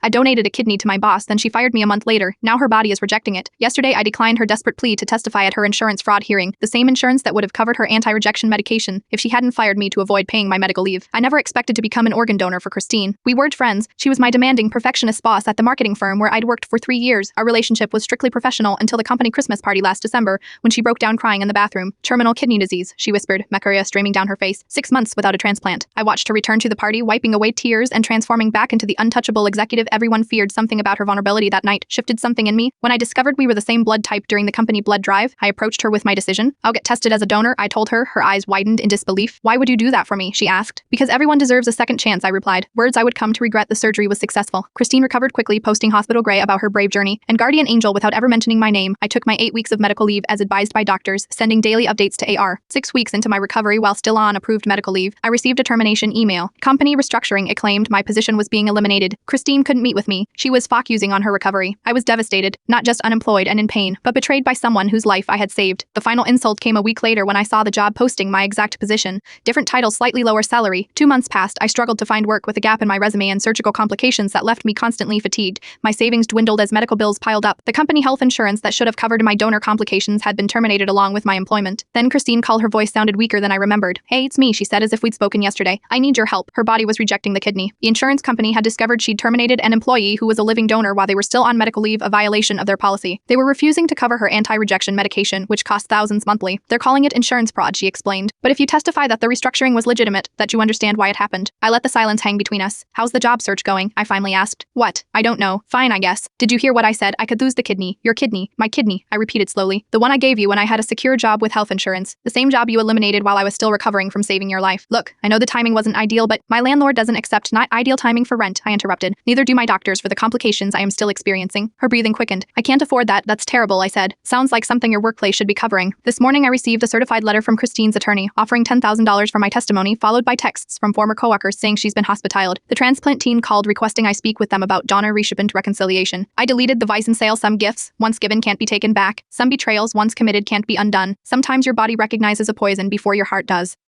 I donated a kidney to my boss, then she fired me a month later. Now her body is rejecting it. Yesterday, I declined her desperate plea to testify at her insurance fraud hearing, the same insurance that would have covered her anti-rejection medication if she hadn't fired me to avoid paying my medical leave. I never expected to become an organ donor for Christine. We weren't friends. She was my demanding, perfectionist boss at the marketing firm where I'd worked for 3 years. Our relationship was strictly professional until the company Christmas party last December, when she broke down crying in the bathroom. Terminal kidney disease, she whispered, mercuria streaming down her face. 6 months without a transplant. I watched her return to the party, wiping away tears and transforming back into the untouchable executive everyone feared. Something about her vulnerability that night shifted something in me. When I discovered we were the same blood type during the company blood drive, I approached her with my decision. I'll get tested as a donor, I told her, her eyes widened in disbelief. Why would you do that for me? She asked. Because everyone deserves a second chance, I replied. Words I would come to regret. The surgery was successful. Christine recovered quickly, posting Hospital Grey about her brave journey and guardian angel without ever mentioning my name. I took my 8 weeks of medical leave as advised by doctors, sending daily updates to AR. 6 weeks into my recovery, while still on approved medical leave, I received a termination email. Company restructuring, it claimed my position was being eliminated. Christine couldn't meet with me. She was focusing on her recovery. I was devastated, not just unemployed and in pain, but betrayed by someone whose life I had saved. The final insult came a week later when I saw the job posting my exact position. Different title, slightly lower salary. 2 months passed. I struggled to find work with a gap in my resume and surgical complications that left me constantly fatigued. My savings dwindled as medical bills piled up. The company health insurance that should have covered my donor complications had been terminated along with my employment. Then Christine called. Her voice sounded weaker than I remembered. Hey, it's me, she said as if we'd spoken yesterday. I need your help. Her body was rejecting the kidney. The insurance company had discovered she'd terminated an employee who was a living donor while they were still on medical leave, a violation of their policy. They were refusing to cover her anti-rejection medication, which cost thousands monthly. They're calling it insurance fraud, she explained. But if you testify that the restructuring was legitimate, that you understand why it happened. I let the silence hang between us. How's the job search going? I finally asked. What? I don't know. Fine, I guess. Did you hear what I said? I could lose the kidney. Your kidney. My kidney. I repeated slowly. The one I gave you when I had a secure job with health insurance. The same job you eliminated while I was still recovering from saving your life. Look, I know the timing wasn't ideal, but my landlord doesn't accept not ideal timing for rent, I interrupted. Neither do my doctors for the complications I am still experiencing. Her breathing quickened. I can't afford that. That's terrible, I said. Sounds like something your workplace should be covering. This morning I received a certified letter from Christine's attorney offering $10,000 for my testimony, followed by texts from former coworkers saying she's been hospitalized. The transplant team called requesting I speak with them about donor recipient reconciliation. I deleted the vice and sale. Some gifts, once given, can't be taken back. Some betrayals, once committed, can't be undone. Sometimes your body recognizes a poison before your heart does.